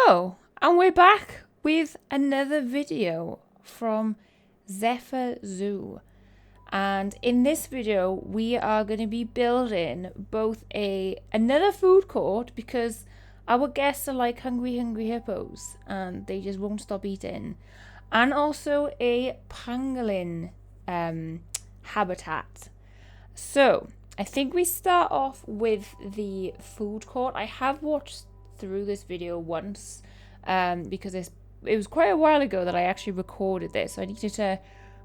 Hello, and we're back with another video from Zephyr Zoo. And in this video, we are going to be building both another food court because our guests are like hungry hippos and they just won't stop eating, and also a pangolin habitat. So I think we start off with the food court. I have watched through this video once because it was quite a while ago that I actually recorded this, so I needed to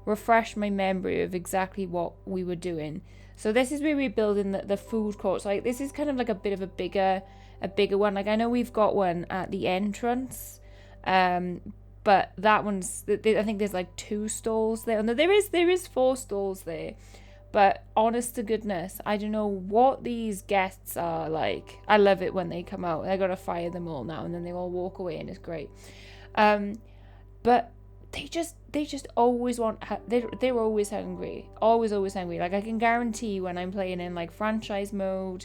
refresh my memory of exactly what we were doing. So this is where we're building the food court. So like, this is kind of like a bit of a bigger one. Like I know we've got one at the entrance, but that one's, I think there's like 2 stalls there. No, there is 4 stalls there. But honest to goodness, I don't know what these guests are like. I love it when they come out. I gotta fire them all now, and then they all walk away, and it's great. But they just always want. They're always hungry, always hungry. Like I can guarantee when I'm playing in like franchise mode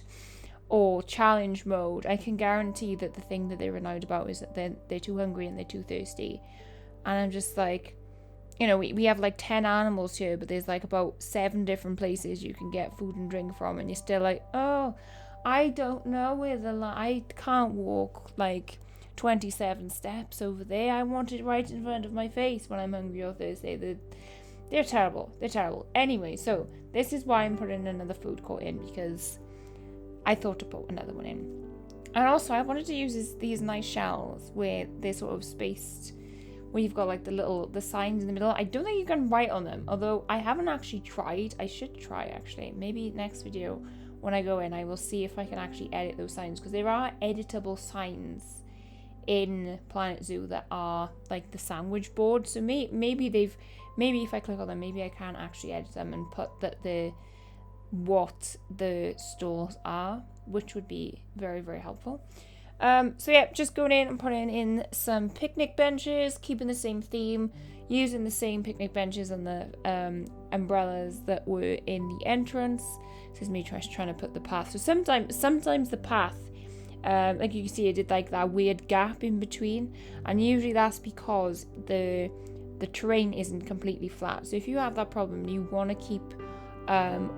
or challenge mode, I can guarantee that the thing that they're annoyed about is that they're too hungry and they're too thirsty, and I'm just like. You know, we have like 10 animals here, but there's like about 7 different places you can get food and drink from, and you're still like, oh, I don't know where I can't walk like 27 steps over there. I want it right in front of my face when I'm hungry or thirsty. They're terrible. Anyway, so this is why I'm putting another food court in, because I thought to put another one in. And also I wanted to use these nice shells where they're sort of spaced, where you've got like the signs in the middle. I don't think you can write on them, although I haven't actually tried. I should try actually. Maybe next video when I go in, I will see if I can actually edit those signs, because there are editable signs in Planet Zoo that are like the sandwich board. So maybe if I click on them, maybe I can actually edit them and put what the stalls are, which would be very, very helpful. So yeah, just going in and putting in some picnic benches, keeping the same theme, using the same picnic benches and the umbrellas that were in the entrance. This is me trying to put the path. So sometimes the path, like you can see, I did like that weird gap in between, and usually that's because the terrain isn't completely flat. So if you have that problem, you want to keep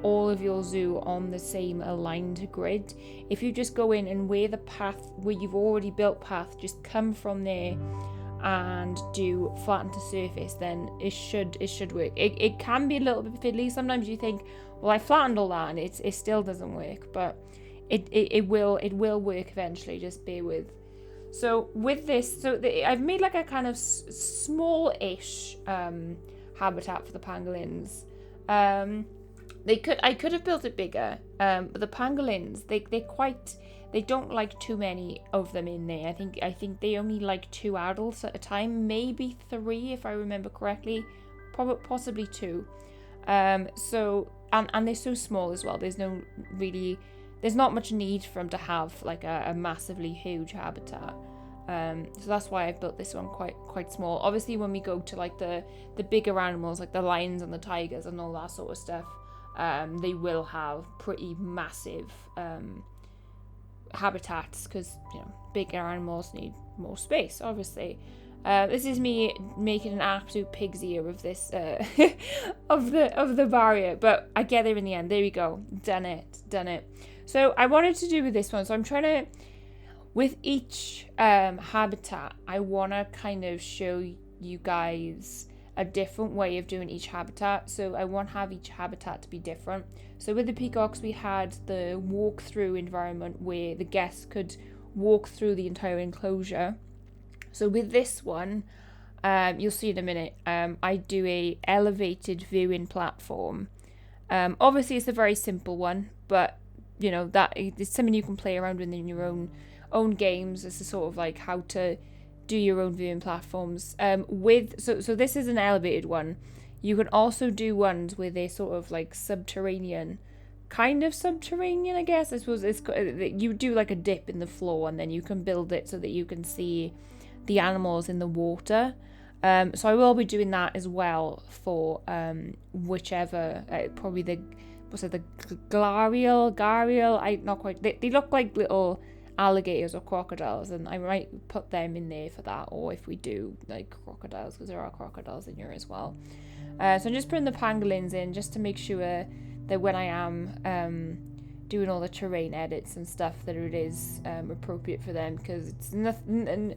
all of your zoo on the same aligned grid. If you just go in and where you've already built path, just come from there and do flatten to surface, then it should work. It can be a little bit fiddly. Sometimes you think, well, I flattened all that and it still doesn't work, but it will work eventually. Just bear with. So with this, I've made like a kind of small-ish habitat for the pangolins. I could have built it bigger, but the pangolins, they don't like too many of them in there. I think they only like 2 adults at a time, maybe 3 if I remember correctly, possibly 2. So and they're so small as well. There's not much need for them to have like a massively huge habitat. So that's why I've built this one quite small. Obviously, when we go to like the bigger animals, like the lions and the tigers and all that sort of stuff, they will have pretty massive habitats, because bigger animals need more space, obviously. This is me making an absolute pig's ear of this of the barrier, but I get there in the end. There we go, done it. So I wanted to do with this one, so I'm trying to, with each habitat, I want to kind of show you guys a different way of doing each habitat. So I want to have each habitat to be different. So with the peacocks, we had the walk-through environment where the guests could walk through the entire enclosure. So with this one, you'll see in a minute, I do a elevated viewing platform. Obviously, it's a very simple one, but that it's something you can play around with in your own games. This is sort of like how to do your own viewing platforms. So this is an elevated one. You can also do ones where they're sort of like subterranean, I guess. I suppose you do like a dip in the floor, and then you can build it so that you can see the animals in the water. So I will be doing that as well for whichever, probably the Gariel, I'm not quite, they look like little alligators or crocodiles, and I might put them in there for that, or if we do like crocodiles, because there are crocodiles in here as well. So I'm just putting the pangolins in just to make sure that when I am doing all the terrain edits and stuff, that it is appropriate for them, because it's nothing, and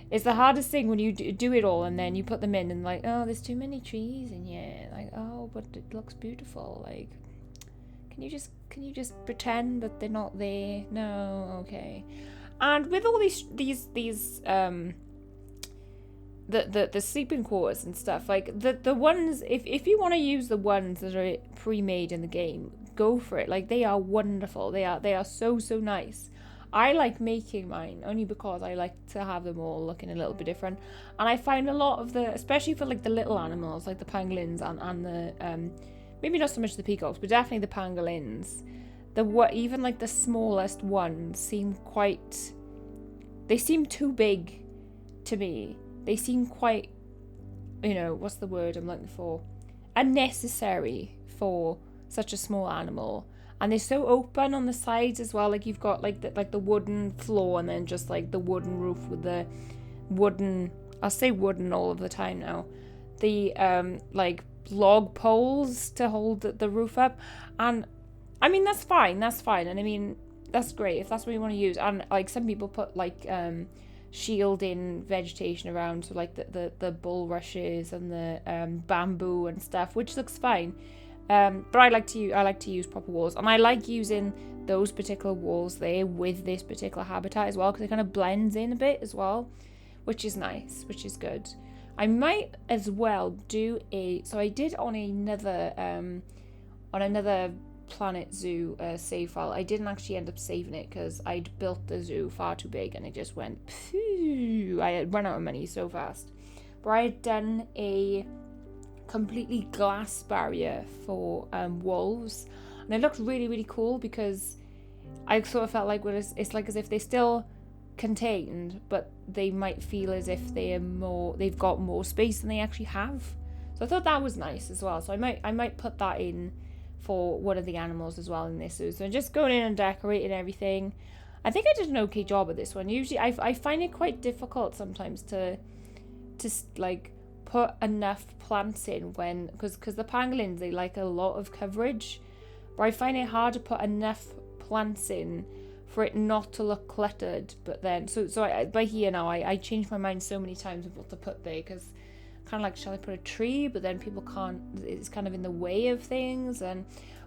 it's the hardest thing when you do it all and then you put them in and like, oh, there's too many trees in here, like, oh, but it looks beautiful, like, can you just pretend that they're not there? No, okay. And with all these the sleeping quarters and stuff, like the ones, if you want to use the ones that are pre-made in the game, go for it. Like, they are wonderful. They are so nice. I like making mine only because I like to have them all looking a little bit different, and I find a lot of the, especially for like the little animals like the pangolins and the maybe not so much the peacocks, but definitely the pangolins, even like the smallest ones seem too big to me. They seem quite, what's the word I'm looking for? Unnecessary for such a small animal. And they're so open on the sides as well. Like, you've got like the wooden floor, and then just like the wooden roof with the wooden, I'll say wooden all of the time now, the like log poles to hold the roof up. And I mean, that's fine. And I mean, that's great if that's what you want to use. And like, some people put like shielding vegetation around, so like the bulrushes and the bamboo and stuff, which looks fine. But I like to use proper walls, and I like using those particular walls there with this particular habitat as well, because it kind of blends in a bit as well, which is nice, which is good. I might as well do so I did on another Planet Zoo save file. I didn't actually end up saving it because I'd built the zoo far too big, and it just went phew. I had run out of money so fast. But I had done a completely glass barrier for wolves, and it looked really cool, because I sort of felt like, well, it's like as if they're still contained, but they might feel as if they've got more space than they actually have. So I thought that was nice as well. So I might put that in for one of the animals as well in this zoo. So just going in and decorating everything. I think I did an okay job of this one. Usually I find it quite difficult sometimes to like put enough plants in, because the pangolins, they like a lot of coverage, but I find it hard to put enough plants in for it not to look cluttered. But then by here now I changed my mind so many times of what to put there, because kind of like, shall I put a tree? But then people can't, it's kind of in the way of things.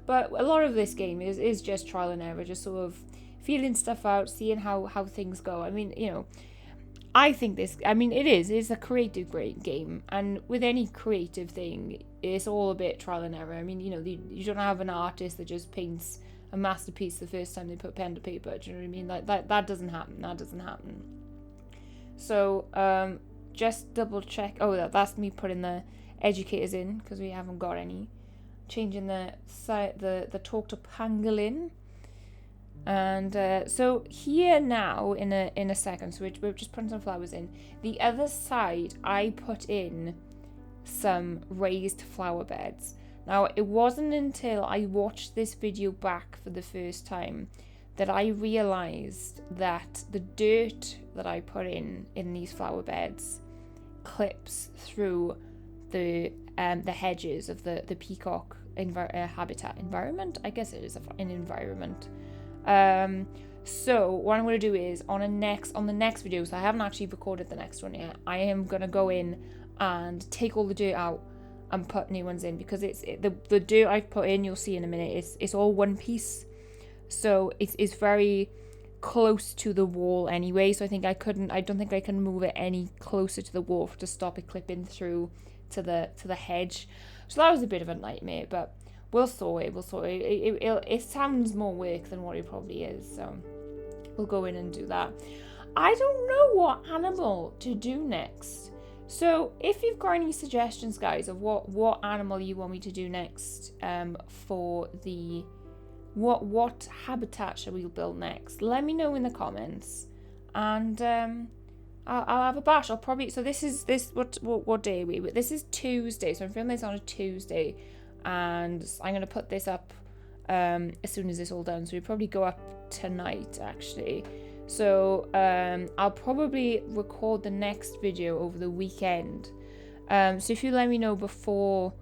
But a lot of this game is just trial and error, just sort of feeling stuff out, seeing how things go. I mean, I think it's a creative great game, and with any creative thing, it's all a bit trial and error. I mean, you don't have an artist that just paints a masterpiece the first time they put pen to paper. Do you know what I mean? Like that doesn't happen. So just double check. Oh, that's me putting the educators in, because we haven't got any. Changing the talk to Pangolin. And so here now, in a second, so we're just putting some flowers in. The other side, I put in some raised flower beds. Now, it wasn't until I watched this video back for the first time that I realised that the dirt that I put in these flower beds clips through the hedges of the peacock habitat environment. I guess it is an environment. So what I'm going to do is on the next video, so I haven't actually recorded the next one yet, I am going to go in and take all the dirt out and put new ones in, because the dirt I've put in, you'll see in a minute, it's all one piece, so it's very close to the wall anyway, so I don't think I can move it any closer to the wall to stop it clipping through to the hedge. So that was a bit of a nightmare, but we'll sort it. It sounds more work than what it probably is, so we'll go in and do that. I don't know what animal to do next. So if you've got any suggestions, guys, of what animal you want me to do next, for the what habitat shall we build next, let me know in the comments, and I'll have a bash. I'll probably, so what day are we? This is Tuesday, so I'm filming this on a Tuesday, and I'm going to put this up as soon as it's all done, so we'll probably go up tonight actually. So I'll probably record the next video over the weekend. So if you let me know before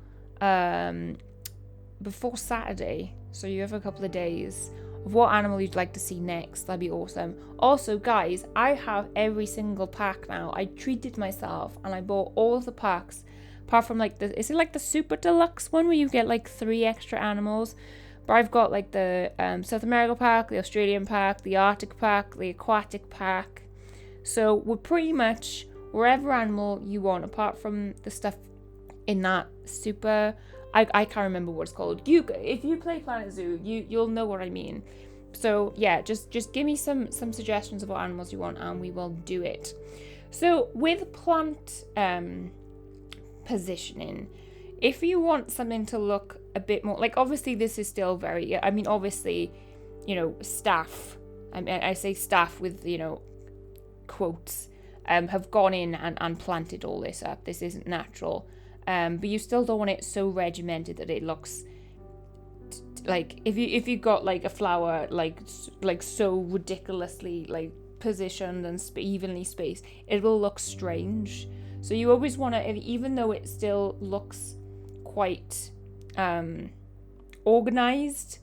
Saturday, so you have a couple of days, of what animal you'd like to see next, that'd be awesome. Also, guys, I have every single pack now. I treated myself and I bought all of the packs, apart from like is it like the super deluxe one where you get like 3 extra animals? But I've got like the South America pack, the Australian pack, the Arctic pack, the aquatic pack. So we're pretty much wherever animal you want, apart from the stuff in that super. I can't remember what it's called. If you play Planet Zoo, you'll know what I mean. So yeah, just give me some suggestions of what animals you want, and we will do it. So with plant positioning, if you want something to look a bit more like, obviously this is still very, I mean, obviously, staff, I say staff with, quotes, have gone in and planted all this up. This isn't natural. But you still don't want it so regimented that it looks like, if you got like a flower like so ridiculously like positioned and evenly spaced, it will look strange. So you always want to, even though it still looks quite organized,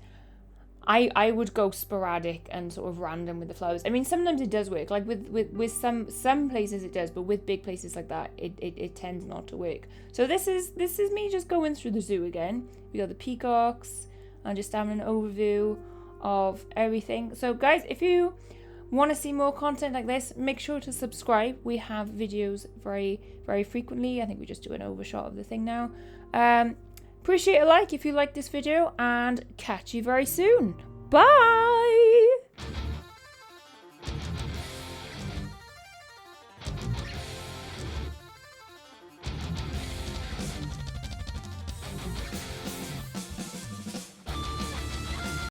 I would go sporadic and sort of random with the flowers. I mean, sometimes it does work. Like with some places it does, but with big places like that, it tends not to work. So this is me just going through the zoo again. We got the peacocks and just having an overview of everything. So guys, if you want to see more content like this, make sure to subscribe. We have videos very, very frequently. I think we just do an overshot of the thing now. Appreciate a like if you like this video, and catch you very soon. Bye!